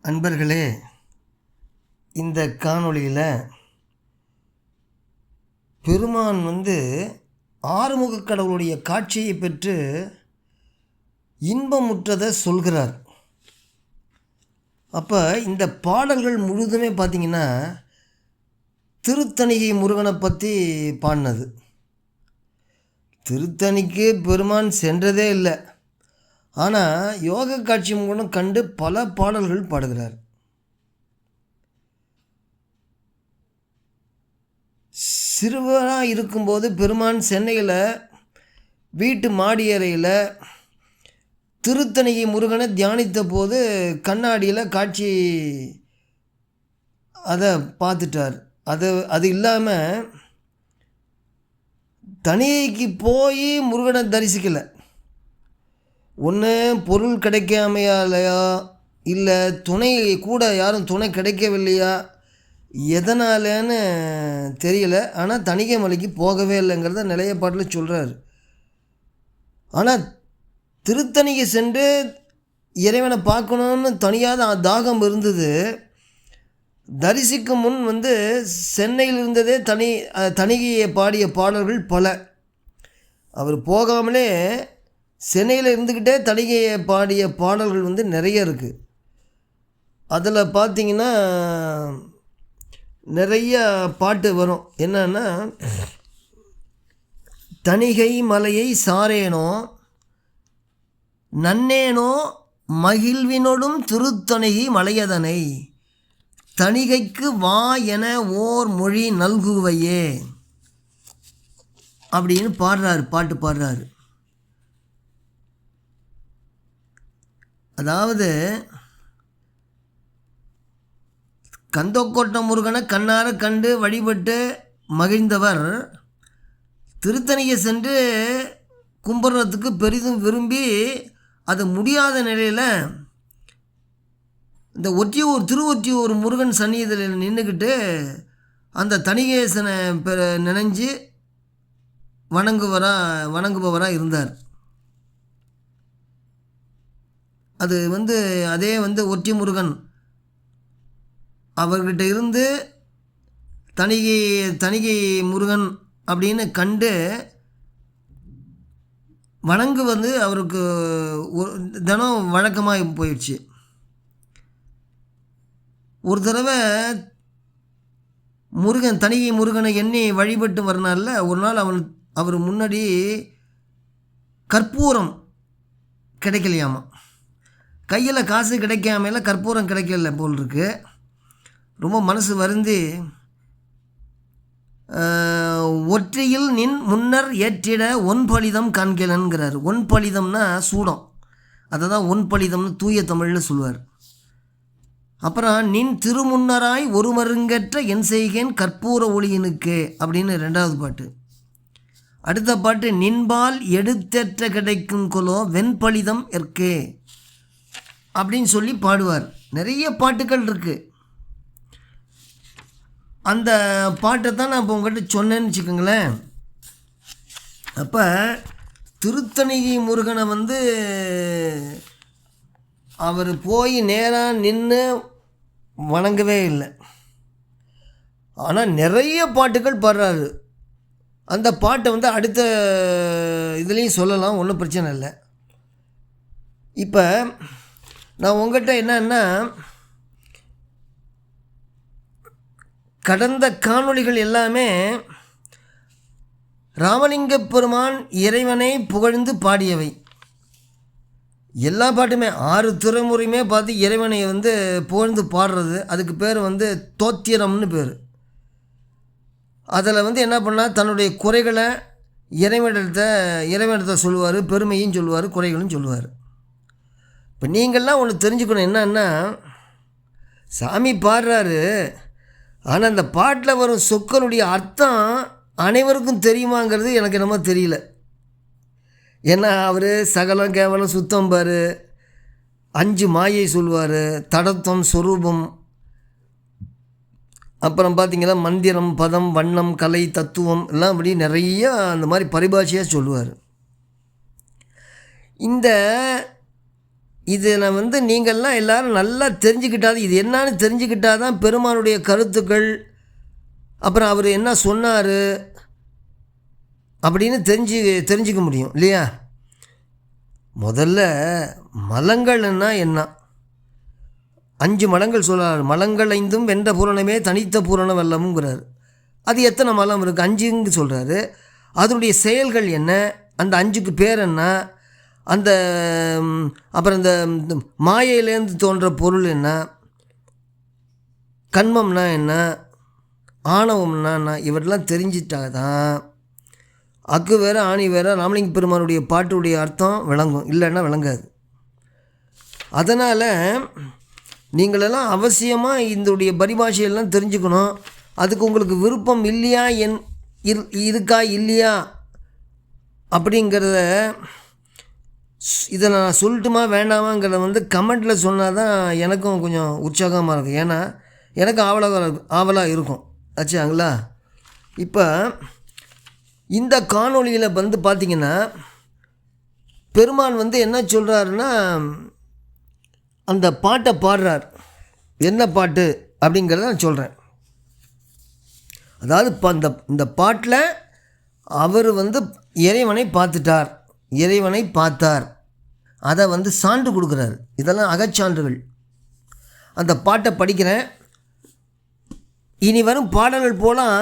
அன்பர்களே, இந்த காணொளியில் பெருமான் ஆறுமுகக் கடவுளுடைய காட்சியை பெற்று இன்பமுற்றதை சொல்கிறார். அப்போ இந்த பாடல்கள் முழுதுமே பார்த்திங்கன்னா திருத்தணிகை முருகனை பற்றி பாடினது. திருத்தணிக்கு பெருமான் சென்றதே இல்லை, ஆனால் யோக காட்சி மூலம் கண்டு பல பாடல்கள் பாடுகிறார். சிறுவராக இருக்கும்போது பெருமான் சென்னையில் வீட்டு மாடியறையில் திருத்தணிகை முருகனை தியானித்த போது கண்ணாடியில் காட்சி அதை பார்த்துட்டார். அது இல்லாமல் தணிகைக்கு போய் முருகனை தரிசிக்கலை. ஒன்று பொருள் கிடைக்காமையாலையா, இல்லை துணை கூட யாரும் துணை கிடைக்கவில்லையா, எதனாலன்னு தெரியல. ஆனால் தணிகை மலைக்கு போகவே இல்லைங்கிறத நிலையப்பாட்டில் சொல்கிறார். ஆனால் திருத்தணிகை சென்று இறைவனை பார்க்கணுன்னு தனியாத தாகம் இருந்தது. தரிசிக்கும் முன் சென்னையில் இருந்ததே தணிகையை பாடிய பாடல்கள் பல. அவர் போகாமலே சென்னையில் இருந்துக்கிட்டே தணிகையை பாடிய பாடல்கள் நிறைய இருக்குது. அதில் பார்த்திங்கன்னா நிறைய பாட்டு வரும். என்னன்னா, தணிகை மலையை சாரேனோ நன்னேனோ மகிழ்வினோடும் திருத்தணிகை மலையதனை தணிகைக்கு வா என ஓர் மொழி நல்குவையே அப்படின்னு பாட்டு பாடுறாரு. அதாவது கந்தக்கோட்டை முருகனை கண்ணார கண்டு வழிபட்டு மகிழ்ந்தவர் திருத்தணிகை சென்று கும்பிட்றதுக்கு பெரிதும் விரும்பி அது முடியாத நிலையில் இந்த திருவொற்றியூர் முருகன் சந்நிதியில் நின்றுக்கிட்டு அந்த தணிகேசனை நினைஞ்சு வணங்குபவராக இருந்தார். அது அதே ஒற்றி முருகன் அவர்கிட்ட இருந்து தணிகை முருகன் அப்படின்னு கண்டு வணங்கு அவருக்கு தினம் வழக்கமாக போயிடுச்சு. ஒரு தடவை தணிகை முருகனை எண்ணி வழிபட்டு வரனால ஒரு நாள் அவர் முன்னாடி கற்பூரம் கிடைக்கலையாமா. கையில் காசு கிடைக்காமல கற்பூரம் கிடைக்கல போல் இருக்கு. ரொம்ப மனசு வருந்தி ஒற்றையில் நின் முன்னர் ஏற்றிட ஒன்பளிதம் காண்கலன்கிறார். ஒன்பளிதம்னா சூடம், அதை தான் ஒன்பளிதம்னு தூய தமிழில் சொல்லுவார். அப்புறம் நின் திருமுன்னராய் ஒரு மருங்கற்ற என் செய்கேன் கற்பூர ஒளியினுக்கு அப்படின்னு 2வது பாட்டு. அடுத்த பாட்டு நின்பால் எடுத்தற்ற கிடைக்கும் கொலோ வெண்பளிதம் எற்கே அப்படின்னு சொல்லி பாடுவார். நிறைய பாட்டுகள் இருக்குது. அந்த பாட்டை தான் நான் இப்போ உங்கள்கிட்ட சொன்னேன்னு வச்சுக்கோங்களேன். அப்போ திருத்தணிகை முருகனை அவர் போய் நேராக நின்று வணங்கவே இல்லை. ஆனால் நிறைய பாட்டுகள் பாடுறாரு. அந்த பாட்டை அடுத்த இதுலேயும் சொல்லலாம், ஒன்றும் பிரச்சனை இல்லை. இப்போ நான் உங்கள்கிட்ட என்னன்னா, கடந்த காணொளிகள் எல்லாமே ராமலிங்க பெருமான் இறைவனை புகழ்ந்து பாடியவை. எல்லா பாட்டுமே 6 திருமுறையுமே பார்த்து இறைவனை புகழ்ந்து பாடுறது. அதுக்கு பேர் தோத்திரம்னு பேர். அதில் என்ன பண்ணால் தன்னுடைய குறைகளை இறைவனிடத்தை சொல்லுவார், பெருமையும் சொல்லுவார், குறைகளும் சொல்லுவார். இப்போ நீங்கள்லாம் ஒன்று தெரிஞ்சுக்கணும். என்னன்னா, சாமி பாடுறாரு, ஆனால் அந்த பாட்டில் வரும் சொற்களுடைய அர்த்தம் அனைவருக்கும் தெரியுமாங்கிறது எனக்கு என்னமோ தெரியல. ஏன்னா அவர் சகலம் கேவலம் சுத்தம் பாரு, 5 மாயை சொல்லுவார், தடத்தம் சொரூபம், அப்புறம் பார்த்திங்கன்னா மந்திரம், பதம், வண்ணம், கலை, தத்துவம் எல்லாம் அப்படி நிறையா அந்த மாதிரி பரிபாஷையாக சொல்லுவார். இந்த இதில் வந்து நீங்கள்லாம் எல்லோரும் நல்லா தெரிஞ்சுக்கிட்டாது, இது என்னான்னு தெரிஞ்சுக்கிட்டால் தான் பெருமானுடைய கருத்துக்கள், அப்புறம் அவர் என்ன சொன்னார் அப்படின்னு தெரிஞ்சிக்க முடியும் இல்லையா? முதல்ல மலங்கள்னா என்ன? 5 மலங்கள் சொல்கிறார். மலங்கள் 5 வென்ற பூரணமே தனித்த பூரணம் வெல்லமுங்கிறார். அது எத்தனை மலம் இருக்குது? 5ங்கு சொல்கிறாரு. அதனுடைய செயல்கள் என்ன? அந்த 5க்கு பேர் என்ன? அந்த அப்புறம் இந்த மாயையிலேருந்து தோன்ற பொருள் என்ன? கண்மம்னா என்ன? ஆணவம்னா என்ன? இவரெல்லாம் தெரிஞ்சிட்டாதான் அக்கு வேறு ஆணி வேறு ராமலிங்க பெருமானுடைய பாட்டுடைய அர்த்தம் விளங்கும், இல்லைன்னா விளங்காது. அதனால் நீங்களெல்லாம் அவசியமாக இதனுடைய பரிபாஷையெல்லாம் தெரிஞ்சுக்கணும். அதுக்கு உங்களுக்கு விருப்பம் இல்லையா, இருக்கா இல்லையா அப்படிங்கிறத இதை நான் சொல்லட்டுமா வேண்டாமாங்கிறத வந்து கமெண்ட்டில் சொன்னால் தான் எனக்கும் கொஞ்சம் உற்சாகமாக இருக்கும். ஏன்னா எனக்கு ஆவலாக இருக்கும். ஆச்சாங்களா? இப்போ இந்த காணொளியில் வந்து பார்த்திங்கன்னா பெருமான் வந்து என்ன சொல்கிறாருன்னா, அந்த பாட்டை பாடுறார். என்ன பாட்டு அப்படிங்கிறத நான் சொல்கிறேன். அதாவது இந்த பாட்டில் அவர் வந்து இறைவனை பார்த்துட்டார், இறைவனை பார்த்தார், அதை வந்து சான்று கொடுக்குறாரு. இதெல்லாம் அகச்சான்றுகள். அந்த பாட்டை படிக்கிறேன். இனி வரும் பாடல்கள் போலாம்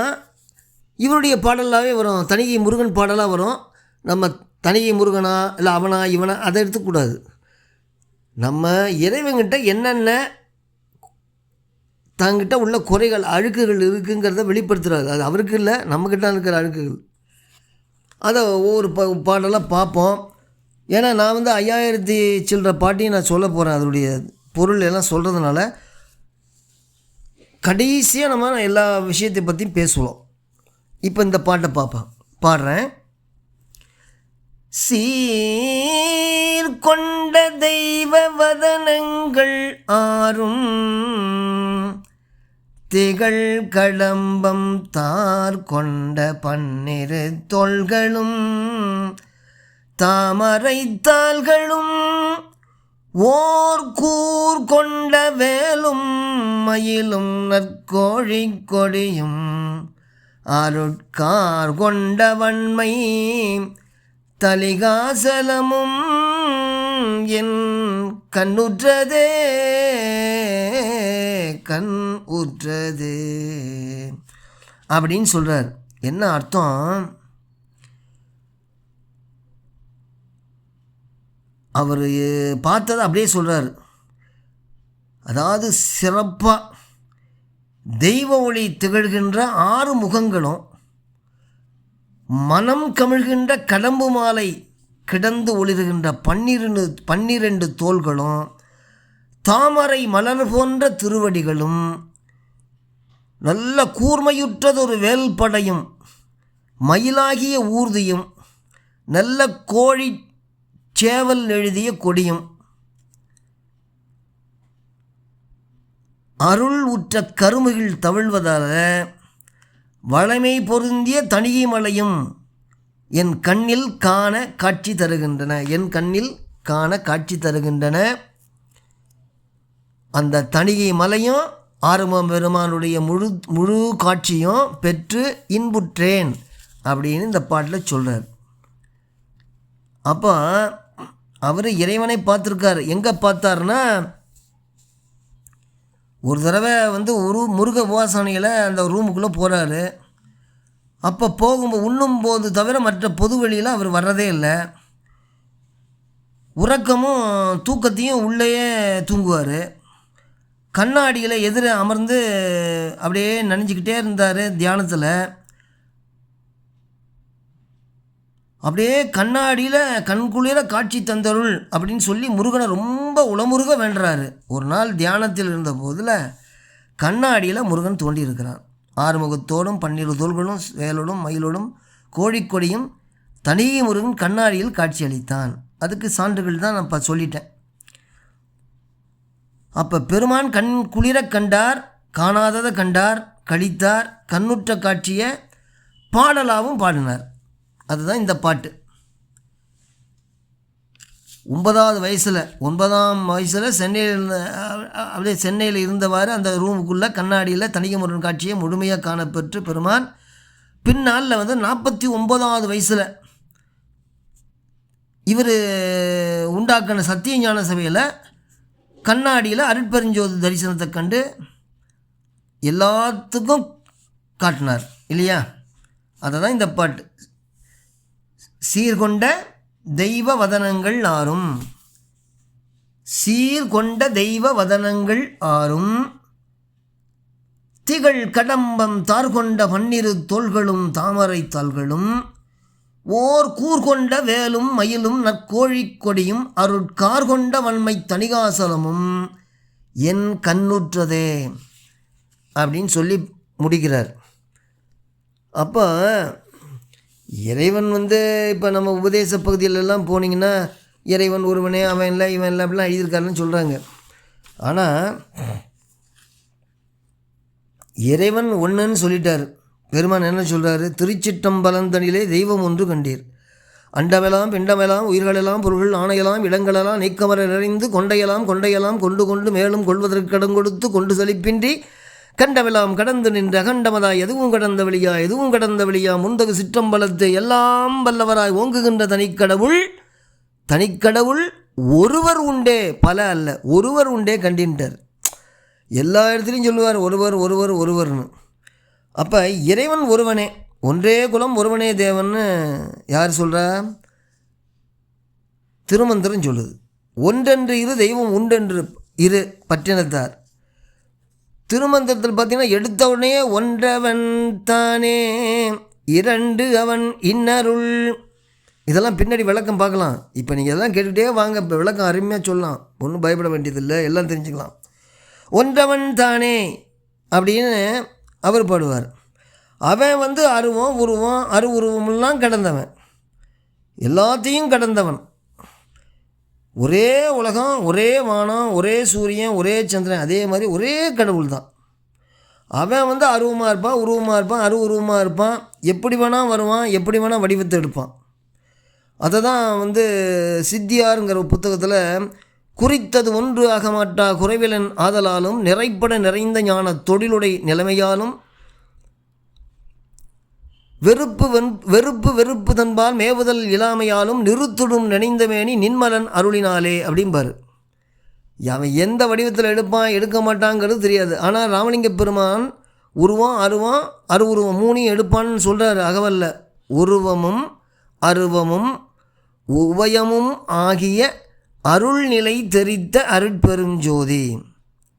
இவருடைய பாடலாகவே வரும். தணிகை முருகன் பாடலாக வரும். நம்ம தணிகை முருகனா இல்லை அவனா இவனா அதை எடுத்துக்கூடாது. நம்ம இறைவன்கிட்ட என்னென்ன தங்கிட்ட உள்ள குறைகள் அழுக்குகள் இருக்குங்கிறத வெளிப்படுத்துகிறாரு. அது அவருக்கு இல்லை, நம்மக்கிட்ட இருக்கிற அழுக்குகள். அதை ஒவ்வொரு பாடலாக பார்ப்போம். ஏன்னா நான் வந்து 5000 சில்லற பாட்டையும் நான் சொல்ல போகிறேன். அதனுடைய பொருள் எல்லாம் சொல்கிறதுனால கடைசியாக நம்ம எல்லா விஷயத்தை பற்றியும் பேசுவோம். இப்போ இந்த பாட்டை பாடுறேன். சீர் கொண்ட தெய்வ வதனங்கள் ஆறும் திகழ் கடம்பம் தார் கொண்ட 12 தோள்களும் தாமரை தாள்களும் ஓர் கூர் கொண்ட வேலும் மயிலும் நற்கோழி கொடியும் அருட்கார் கொண்ட வன்மை தலிகாசலமும் என் கண்ணுற்றதே கண் உற்றதே அப்படின்னு சொல்கிறார். என்ன அர்த்தம்? அவர் பார்த்ததை அப்படியே சொல்கிறார். அதாவது சிறப்பாக தெய்வ ஒளி திகழ்கின்ற 6 முகங்களும் மனம் கமிழ்கின்ற கடம்பு மாலை கிடந்து ஒளிர்கின்ற 12 தோள்களும் தாமரை மலர் போன்ற திருவடிகளும் நல்ல கூர்மையுற்றதொரு வேல்படையும் மயிலாகிய ஊர்தியும் நல்ல கோழி சேவல் எழுதிய கொடியும் அருள் உற்ற கருமுகில் தவிழ்வதால் வளமை பொருந்திய தணிகை மலையும் என் கண்ணில் காண காட்சி தருகின்றன. என் கண்ணில் காண காட்சி தருகின்றன. அந்த தணிகை மலையும் ஆறுமுகம் பெருமானுடைய முழு காட்சியும் பெற்று இன்புற்றேன் அப்படின்னு இந்த பாட்டில் சொல்கிறார். அப்போ அவர் இறைவனை பார்த்துருக்கார். எங்கே பார்த்தாருன்னா, ஒரு தடவை வந்து ஒரு முருக உபாசனையில் அந்த ரூமுக்குள்ளே போகிறாரு. அப்போ போகும்போது உண்ணும்போது தவிர மற்ற பொது வெளியில் அவர் வர்றதே இல்லை. உறக்கமும் தூக்கத்தையும் உள்ளேயே தூங்குவார். கண்ணாடியில் எதிர அமர்ந்து அப்படியே நனைஞ்சிக்கிட்டே இருந்தார் தியானத்தில். அப்படியே கண்ணாடியில் கண்குளிர காட்சி தந்தருள் அப்படின்னு சொல்லி முருகனை ரொம்ப உளமுருக வேண்டுறாரு. ஒரு நாள் தியானத்தில் இருந்த போதில் கண்ணாடியில் முருகன் தோண்டியிருக்கிறான். 6 முகத்தோடும் 12 தோள்களும் வேலோடும் மயிலோடும் கோழிக்கொடியும் தனியே முருகன் கண்ணாடியில் காட்சி அளித்தான். அதுக்கு சான்றுகள் தான் நான் இப்போ சொல்லிட்டேன். அப்போ பெருமான் கண் குளிர கண்டார், காணாததை கண்டார், கழித்தார், கண்ணுற்ற காட்சியை பாடலாகவும் பாடினார். அதுதான் இந்த பாட்டு. 9வது வயசில் 9ஆம் வயசில் சென்னையில் இருந்தவாறு அந்த ரூமுக்குள்ளே கண்ணாடியில் தணிகை முருகன் காட்சியை முழுமையாக காணப்பெற்று பெருமான் பின்னாளில் 49வது வயசில் இவர் உண்டாக்கின சத்திய ஞான சபையில் கண்ணாடியில் அருட்பெருஞ்சோதி தரிசனத்தை கண்டு எல்லாத்துக்கும் காட்டினார் இல்லையா? அதை தான் இந்த பாட்டு. சீர்கொண்ட தெய்வ வதனங்கள் ஆறும், சீர்கொண்ட தெய்வ வதனங்கள் ஆறும், திகழ் கடம்பம் தார்கொண்ட 12 தோள்களும் தாமரை தாள்களும், ஓர் கூர்கொண்ட வேலும் மயிலும் நற்கோழிக் கொடியும் அருட்கார்கொண்ட வன்மை தணிகாசலமும் என் கண்ணுற்றதே அப்படின்னு சொல்லி முடிக்கிறார். அப்போ இறைவன் இப்போ நம்ம உபதேச பகுதியிலெல்லாம் போனீங்கன்னா இறைவன் ஒருவனே, அவன் இல்லை இவன் இல்லை அப்படிலாம் எழுதியிருக்காருன்னு சொல்கிறாங்க. ஆனால் இறைவன் ஒன்றுன்னு சொல்லிட்டார். பெருமான் என்ன சொல்கிறாரு? திருச்சிற்றம்பலந்தனிலே தெய்வம் ஒன்று கண்டீர், அண்டமெல்லாம் பிண்டமெல்லாம் உயிர்களெல்லாம் பொருள்கள் ஆணையெல்லாம் இடங்களெல்லாம் நீக்கமர நிறைந்து கொண்டையெல்லாம் கொண்டையெல்லாம் கொண்டு கொண்டு மேலும் கொள்வதற்கு கடன் கொடுத்து கொண்டு செழிப்பின்றி கண்டமெல்லாம் கடந்து நின்ற அகண்டமதாய் எதுவும் கடந்த வெளியா எதுவும் கடந்த வெளியா முந்தகு சிற்றம்பலத்தை எல்லாம் வல்லவராய் ஓங்குகின்ற தனிக்கடவுள் ஒருவர் உண்டே, பல அல்ல, ஒருவர் உண்டே கண்டின்றார். எல்லா இடத்துலையும் சொல்லுவார் ஒருவர் ஒருவர் ஒருவர்னு. அப்போ இறைவன் ஒருவனே, ஒன்றே குலம் ஒருவனே தேவன்னு யார் சொல்கிறா? திருமந்திரம் சொல்லுது. ஒன்றென்று இரு தெய்வம் உண்டென்று இரு பட்டினத்தார். திருமந்திரத்தில் பார்த்தீங்கன்னா எடுத்த உடனே ஒன்றவன் தானே இரண்டு அவன் இன்னருள், இதெல்லாம் பின்னாடி விளக்கம் பார்க்கலாம். இப்போ நீங்கள் எல்லாம் கேட்டுகிட்டே வாங்க, இப்போ விளக்கம் அருமையாக சொல்லலாம், ஒன்றும் பயப்பட வேண்டியதில்லை, எல்லாம் தெரிஞ்சுக்கலாம். ஒன்றவன் தானே அப்படின்னு அவர் பாடுவார். அவன் அருவம் உருவம் உருவமெல்லாம் கடந்தவன், எல்லாத்தையும் கடந்தவன். ஒரே உலகம், ஒரே வானம், ஒரே சூரியன், ஒரே சந்திரன், அதே மாதிரி ஒரே கடவுள் தான். அவன் அருவமாக இருப்பான், உருவமாக இருப்பான், உருவமாக இருப்பான், எப்படி வேணால் வருவான், எப்படி வேணால் வடிவத்தை எடுப்பான். அதை தான் சித்தியாருங்கிற புத்தகத்தில் குறித்தது ஒன்று ஆக மாட்டா குறைவிலன் ஆதலாலும் நிறைப்பட நிறைந்த ஞான தொழிலுடை நிலைமையாலும் வெறுப்பு தன்பால் மேவுதல் இல்லாமையாலும் நிறுத்துடும் நினைந்தமேனி நின்மலன் அருளினாலே அப்படிம்பார். அவன் எந்த வடிவத்தில் எடுப்பான் எடுக்க மாட்டாங்கிறது தெரியாது. ஆனால் ராமலிங்க பெருமான் உருவம் அருவுருவம் மூணையும் எடுப்பான்னு சொல்கிறார் அகவல்ல. உருவமும் அருவமும் உவயமும் ஆகிய அருள்நிலை தெரித்த அருட்பெருஞ்சோதி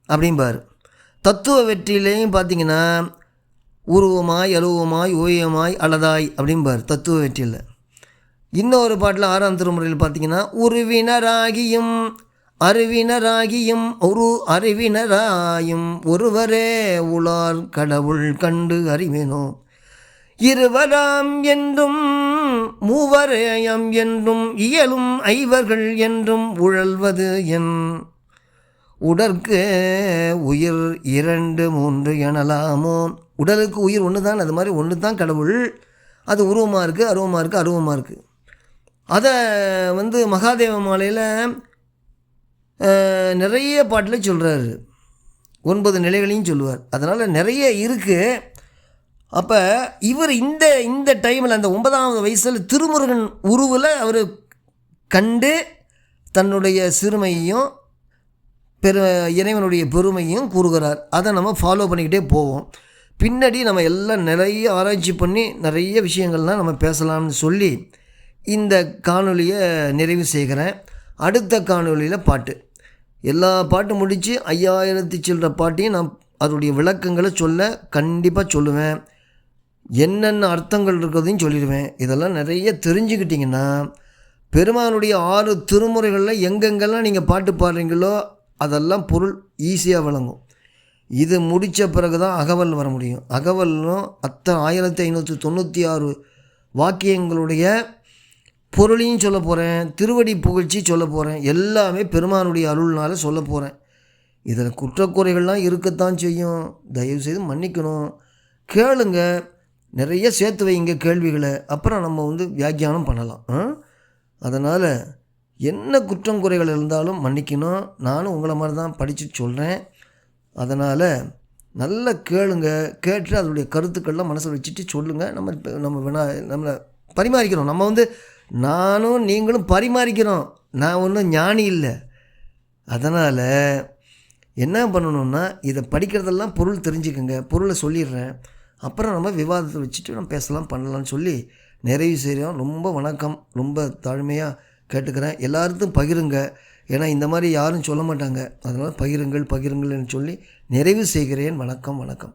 அப்படிம்பார். தத்துவ வெற்றியிலையும் பார்த்திங்கன்னா உருவமாய் அருவமாய் ஓயமாய் அழதாய் அப்படிம்பார் தத்துவ வெற்றியில். இன்னொரு பாட்டில் 6ஆம் திருமுறையில் பார்த்திங்கன்னா உருவினராகியும் அறிவினராயும் ஒருவரே உளார் கடவுள் கண்டு அறிவேனோ, இருவராம் என்றும் மூவரேயம் என்றும் இயலும் ஐவர்கள் என்றும் உழல்வது என் உடற்கு உயிர் 2 3 எனலாமோ. உடலுக்கு உயிர் ஒன்று தான், அது மாதிரி ஒன்று தான் கடவுள். அது உருவமாக இருக்குது, அருவமாக இருக்குது. அதை மகாதேவ மாலையில் நிறைய பாட்டில் சொல்கிறாரு, 9 நிலைகளையும் சொல்லுவார். அதனால் நிறைய இருக்குது. அப்போ இவர் இந்த டைமில் அந்த 9ஆவது வயசில் திருமுருகன் உருவில் அவர் கண்டு தன்னுடைய சிறுமையையும் இறைவனுடைய பெருமையும் கூறுகிறார். அதை நம்ம ஃபாலோ பண்ணிக்கிட்டே போவோம். பின்னாடி நம்ம எல்லாம் நிறைய ஆராய்ச்சி பண்ணி நிறைய விஷயங்கள்லாம் நம்ம பேசலாம்னு சொல்லி இந்த காணொலியை நிறைவு செய்கிறேன். அடுத்த காணொலியில் பாட்டு, எல்லா பாட்டு முடித்து 5000 சில்லற பாட்டையும் நான் அதோடைய விளக்கங்களை கண்டிப்பாக சொல்லுவேன். என்னென்ன அர்த்தங்கள் இருக்கிறதையும் சொல்லிடுவேன். இதெல்லாம் நிறைய தெரிஞ்சுக்கிட்டிங்கன்னா பெருமானுடைய 6 திருமுறைகளில் எங்கெங்கெல்லாம் நீங்கள் பாட்டு பாடுறீங்களோ அதெல்லாம் பொருள் ஈஸியாக விளங்கும். இது முடித்த பிறகு தான் அகவல் வர முடியும். அகவலும் 1596 வாக்கியங்களுடைய பொருளையும் சொல்ல போகிறேன், திருவடி புகழ்ச்சி சொல்ல போகிறேன், எல்லாமே பெருமானுடைய அருள்னால் சொல்ல போகிறேன். இதில் குற்றக்குறைகள்லாம் இருக்கத்தான் செய்யும், தயவுசெய்து மன்னிக்கணும். கேளுங்க, நிறைய சேர்த்து வைங்க கேள்விகளை, அப்புறம் நம்ம வியாக்கியானம் பண்ணலாம். அதனால் என்ன குற்றம் குறைகள் இருந்தாலும் மன்னிக்கணும். நானும் உங்களை மாதிரி தான் படித்து சொல்கிறேன். அதனால் நல்லா கேளுங்க. கேட்டு அதனுடைய கருத்துக்கள்லாம் மனசில் வச்சுட்டு சொல்லுங்கள். நம்மளை பரிமாறிக்கிறோம். நானும் நீங்களும் பரிமாறிக்கிறோம். நான் ஒன்றும் ஞானி இல்லை. அதனால் என்ன பண்ணணுன்னா, இதை படிக்கிறதெல்லாம் பொருள் தெரிஞ்சுக்கோங்க. பொருளை சொல்லிடுறேன். அப்புறம் நம்ம விவாதத்தை வச்சுட்டு நம்ம பேசலாம், பண்ணலான்னு சொல்லி நிறைவு செய்கிறோம். ரொம்ப வணக்கம். ரொம்ப தாழ்மையாக கேட்டுக்கிறேன். எல்லாருக்கும் பகிருங்க. ஏன்னா இந்த மாதிரி யாரும் சொல்ல மாட்டாங்க. அதனால் பகிருங்கள்னு சொல்லி நிறைவு செய்கிறேன். வணக்கம்.